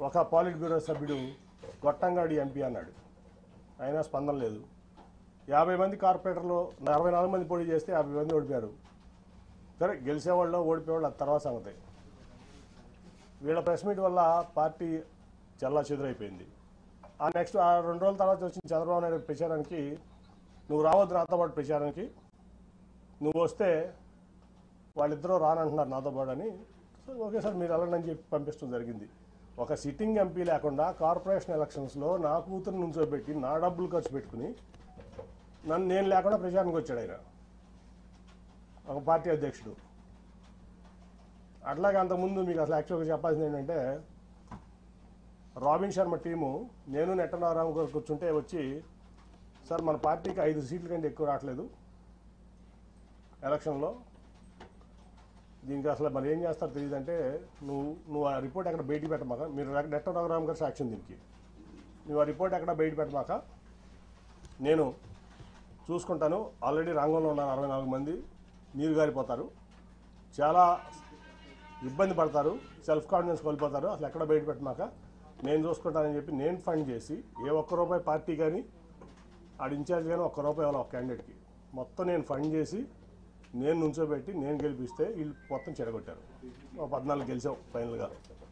ఒక పాలిట్ బ్యూరో సభ్యుడు గొట్టంగాడి ఎంపీ అన్నాడు. అయినా స్పందన లేదు. 50 మంది కార్పొరేటర్లు 64 మంది పోటీ చేస్తే 50 మంది ఓడిపోయారు. సరే, గెలిచేవాళ్ళు ఓడిపోయేవాళ్ళు అది తర్వాత సంగతి. వీళ్ళ ప్రెస్ మీట్ వల్ల పార్టీ చల్లా చెదురైపోయింది. ఆ నెక్స్ట్ 2 రోజుల తర్వాత వచ్చిన చంద్రబాబు నాయుడు ప్రచారానికి, నువ్వు రావద్దు నాతో పాటు ప్రచారానికి, నువ్వు వస్తే వాళ్ళిద్దరూ రానంటున్నారు నాతో పాటు అని. ఓకే సార్ మీరు వెళ్ళండి అని చెప్పి పంపించడం జరిగింది. ఒక సిట్టింగ్ ఎంపీ లేకుండా కార్పొరేషన్ ఎలక్షన్స్లో నా కూతురు నుంచోబెట్టి నా డబ్బులు ఖర్చు పెట్టుకుని నేను లేకుండా ప్రచారానికి వచ్చాడు ఆయన, ఒక పార్టీ అధ్యక్షుడు. అట్లాగే అంతకుముందు మీకు అసలు యాక్చువల్గా చెప్పాల్సింది ఏంటంటే, రాబిన్ శర్మ టీము నేను నెట్టనారాయణ గారు కూర్చుంటే వచ్చి, సార్ మన పార్టీకి 5 సీట్ల కంటే ఎక్కువ రావట్లేదు ఎలక్షన్లో, దీనికి అసలు మరి ఏం చేస్తారో తెలియదంటే, నువ్వు ఆ రిపోర్ట్ ఎక్కడ బయటికి పెట్టమాక, మీరు నెట్టనారాయణ గారు సాక్ష్యం దీనికి, నువ్వు ఆ రిపోర్ట్ ఎక్కడ బయట పెట్టమాక, నేను చూసుకుంటాను. ఆల్రెడీ రంగంలో ఉన్నారు 64 మంది, నీరు గారిపోతారు, చాలా ఇబ్బంది పడతారు, సెల్ఫ్ కాన్ఫిడెన్స్ కోల్పోతారు, అసలు ఎక్కడ బయట పెట్టమాక నేను చూసుకుంటానని చెప్పి నేను ఫండ్ చేసి, ఏ ఒక్క రూపాయి పార్టీ కానీ ఆడ ఇన్ఛార్జ్ కానీ ఒక్క రూపాయి ఇవ్వాలి ఒక క్యాండిడేట్కి, మొత్తం నేను ఫండ్ చేసి నేను నుంచోబెట్టి నేను గెలిపిస్తే వీళ్ళు మొత్తం చెడగొట్టారు. 14 గెలిచాం ఫైనల్గా.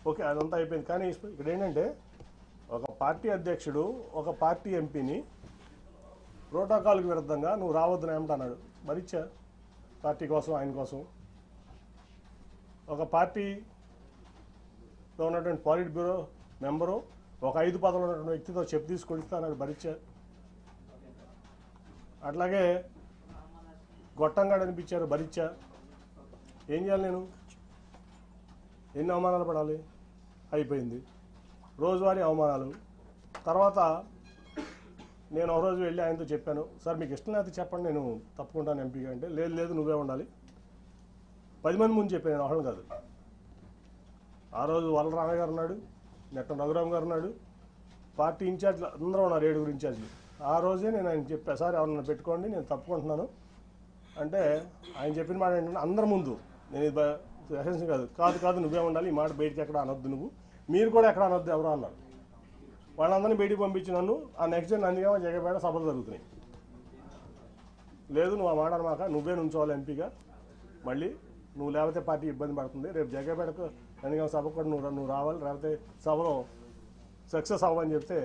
ఓకే, అదంతా అయిపోయింది. కానీ ఇక్కడ ఏంటంటే, ఒక పార్టీ అధ్యక్షుడు ఒక పార్టీ ఎంపీని ప్రోటోకాల్కి విరుద్ధంగా నువ్వు రావద్దని ఏమంటున్నాడు. మరిచ్చా పార్టీ కోసం, ఆయన కోసం. ఒక పార్టీలో ఉన్నటువంటి పాలిట్ బ్యూరో మెంబరు ఒక 5 పదవులు ఉన్నటువంటి వ్యక్తితో చెప్పు తీసుకొడిస్తా అన్నాడు. భరించా. అట్లాగే గొట్టంగాడు అనిపించారు, భరించా. ఏం చేయాలి నేను? ఎన్ని అవమానాలు పడాలి? అయిపోయింది. రోజువారీ అవమానాలు. తర్వాత నేను ఒక రోజు వెళ్ళి ఆయనతో చెప్పాను, సార్ మీకు ఇష్టం లేకపోతే చెప్పండి, నేను తప్పుకుంటాను ఎంపీగా అంటే, లేదు నువ్వే ఉండాలి. 10 మంది ముందు చెప్పాను, నేను ఒకళ్ళని కాదు. ఆ రోజు వల్ల రామయ్య గారు ఉన్నాడు, నెట్ట రఘురామ్ గారు ఉన్నాడు, పార్టీ ఇన్ఛార్జ్లు అందరూ ఉన్నారు, 7 ఇన్ఛార్జ్లు. ఆ రోజే నేను ఆయన చెప్పా, సార్ ఎవరన్నా పెట్టుకోండి నేను తప్పుకుంటున్నాను అంటే, ఆయన చెప్పిన మాట ఏంటంటే, అందరి ముందు, నేను ఎసెన్స్ కాదు నువ్వే ఉండాలి, ఈ మాట బయటికి ఎక్కడ అనొద్దు, నువ్వు మీరు కూడా ఎక్కడ అనొద్దు ఎవరో అన్నారు. వాళ్ళందరినీ బయటికి పంపించి నన్ను ఆ నెక్స్ట్ డే నందిగామ జగపేట సభలు జరుగుతున్నాయి. లేదు నువ్వు ఆ మాట అనమాక, నువ్వే నుంచోవాలి ఎంపీగా, మళ్ళీ నువ్వు లేకపోతే పార్టీ ఇబ్బంది పడుతుంది, రేపు జగపేటకు నందిగామ సభకు కూడా నువ్వు రావాలి, లేకపోతే సభలో సక్సెస్ అవ్వని చెప్తే,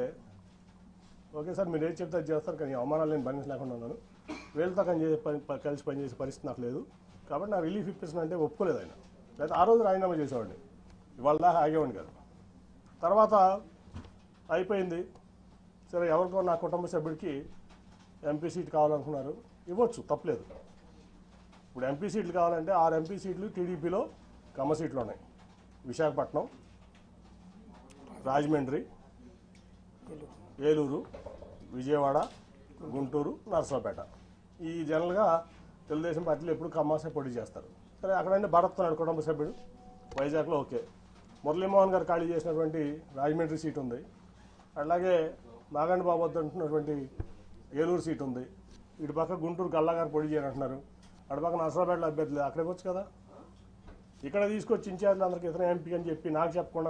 ఓకే సార్ మీరు ఏది చెప్తే అది చేస్తారు, కానీ అవమానాలు నేను భరించలేకుండా ఉన్నాను, వీళ్ళతో కలిసి పనిచేసే పరిస్థితి నాకు లేదు, కాబట్టి నా రిలీఫ్ ఇప్పిస్తున్నా అంటే ఒప్పుకోలేదు ఆయన. లేకపోతే ఆ రోజు రాజీనామా చేసేవాడిని, ఇవాళ దాకా ఆగేవాడిని కాదు. తర్వాత అయిపోయింది. సరే, ఎవరికో నా కుటుంబ సభ్యుడికి ఎంపీ సీట్ కావాలనుకున్నారు, ఇవ్వచ్చు, తప్పలేదు. ఇప్పుడు ఎంపీ సీట్లు కావాలంటే 6 ఎంపీ సీట్లు టీడీపీలో కమ్మ సీట్లు ఉన్నాయి. విశాఖపట్నం, రాజమండ్రి, ఏలూరు, విజయవాడ, గుంటూరు, నరసరావుపేట. ఈ జనరల్గా తెలుగుదేశం పార్టీలు ఎప్పుడు కమ్మాసే పోటీ చేస్తారు. సరే, అక్కడంటే భరత్ ఉన్నాడు కుటుంబ సభ్యుడు, వైజాగ్లో ఓకే. మురళీమోహన్ గారు ఖాళీ చేసినటువంటి రాజమండ్రి సీట్ ఉంది. అలాగే నాగండి బాబు వద్ద ఉంటున్నటువంటి ఏలూరు సీట్ ఉంది. ఇటు పక్క గుంటూరు గల్లా గారు పోటీ చేయాలంటున్నారు. అటు పక్క నరసరావుపేటలో అభ్యర్థులు, అక్కడికి వచ్చు కదా. ఇక్కడ తీసుకొచ్చి ఇన్ఛార్జ్లు అందరికీ ఇతర ఎంపీ అని చెప్పి నాకు చెప్పకుండా